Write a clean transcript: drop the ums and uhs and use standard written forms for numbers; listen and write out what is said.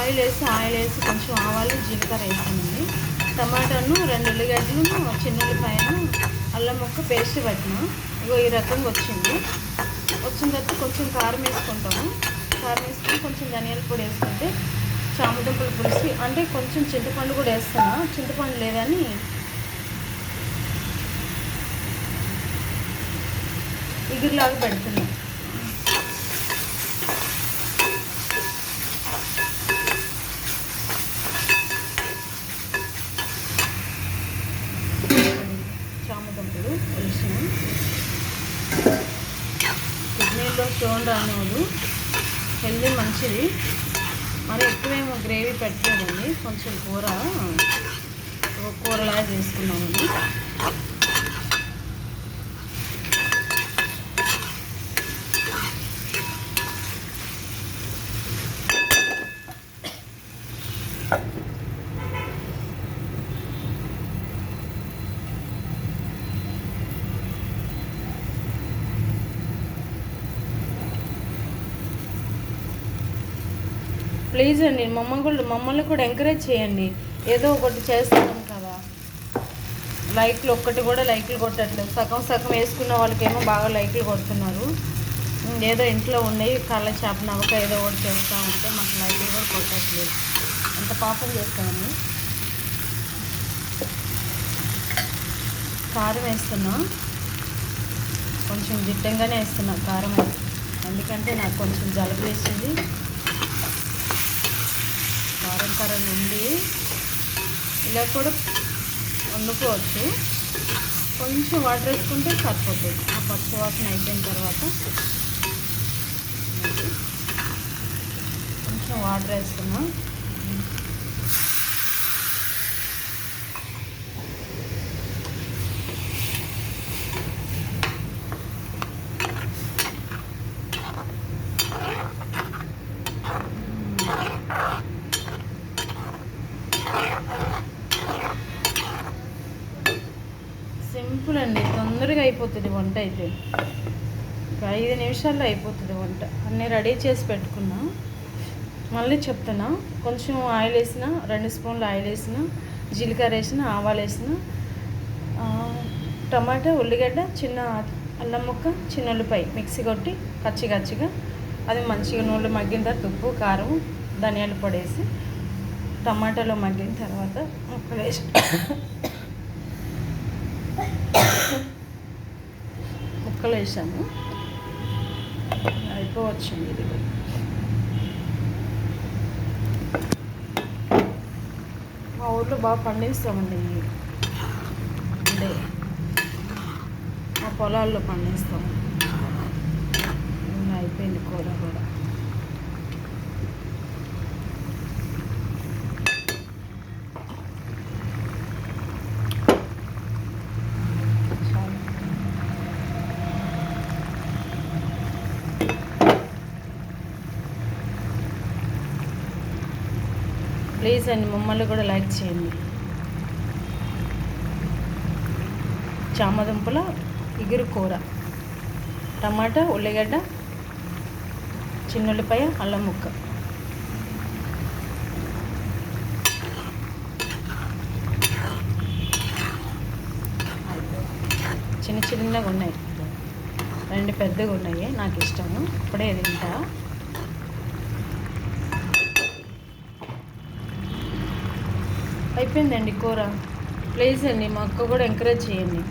Oil వేసి కొంచెం ఆవాలు జీలకర్ర వేసానండి. టమాటాను 2 ఉల్లిగడ్డలు చిన్న ఉల్లిపాయను అల్లం ముక్క పేస్ట్ పట్టిన ఇగో ఈ రకంగా వచ్చింది. వచ్చిన తర్వాత కొంచెం కారం వేసుకుంటాము. కారం వేసుకొని కొంచెం ధనియాల పొడి వేసుకుంటే చామదుంపల పులుసు అంటే కొంచెం చింతపండు కూడా వేస్తాను. చింతపండు లేదని ఇగురులాగా పెడుతున్నాం. చామదుంపలు పులుసు కిడ్నీలో స్టోన్ రానివ్వదు, హెల్దీ మంచిది. మరి ఎక్కువేమో గ్రేవీ పెట్టలేదండి, కొంచెం కూరలాగా చేసుకున్నామండి. ప్లీజ్ అండి మమ్మల్ని కూడా ఎంకరేజ్ చేయండి. ఏదో ఒకటి చేస్తున్నాం కదా, లైక్లు ఒక్కటి కూడా లైక్లు కొట్టట్లేదు. సగం వేసుకున్న వాళ్ళకేమో బాగా లైక్లు కొడుతున్నారు. ఏదో ఇంట్లో ఉండి కళ్ళ చేప నవ్వక ఏదో ఒకటి చేస్తూ ఉంటే మాకు లైక్లు కూడా కొట్టట్లేదు. అంత పాపం చేస్తామని. కారం వేస్తున్నా, కొంచెం దిట్టంగానే వేస్తున్నా కారం, ఎందుకంటే నాకు కొంచెం జలుబు వేసింది. కారం ఉంది, ఇలా కూడా వండుకోవచ్చు. కొంచెం వాటర్ వేసుకుంటే సరిపోతుంది. ఆ పచ్చి వాసన అయిపోయిన తర్వాత కొంచెం వాటర్ వేస్తున్నా. సింపుల్ అండి, తొందరగా అయిపోతుంది వంట. అయితే ఒక 5 నిమిషాల్లో అయిపోతుంది వంట. అన్నీ రెడీ చేసి పెట్టుకున్నా. మళ్ళీ చెప్తున్నా, కొంచెం ఆయిల్ వేసిన, 2 స్పూన్లు ఆయిల్ వేసిన, జీలకర్ర వేసిన, ఆవాలు వేసిన, టమాటా, ఉల్లిగడ్డ, చిన్న అల్లం ముక్క, చిన్న ఉల్లిపాయ మిక్సీ కొట్టి కచ్చిగా అది మంచిగా నూనెలో మగ్గిన తర్వాత ఉప్పు, కారం, ధనియాల పొడి వేసి టమాటాలో మగ్గిన తర్వాత ముక్కలు వేసి ముక్కలు వేసాము. అయిపోవచ్చింది ఇది. మా ఊర్లో బాగా పండిస్తామండి, అంటే మా పొలాల్లో పండిస్తాము. అయిపోయింది కూర కూడా. ప్లీజ్ అండి మమ్మల్ని కూడా లైక్ చేయండి. చామదుంపల ఇగురు కూర, టమాటా, ఉల్లిగడ్డ, చిన్నుల్లిపాయ, అల్లం ముక్క. చిన్నగా ఉన్నాయి, 2 పెద్దగా ఉన్నాయి. నాకు ఇష్టము, ఇప్పుడే తింటా. అయిపోయిందండి కూర. ప్లీజ్ అండి మా అక్క కూడా ఎంకరేజ్ చేయండి.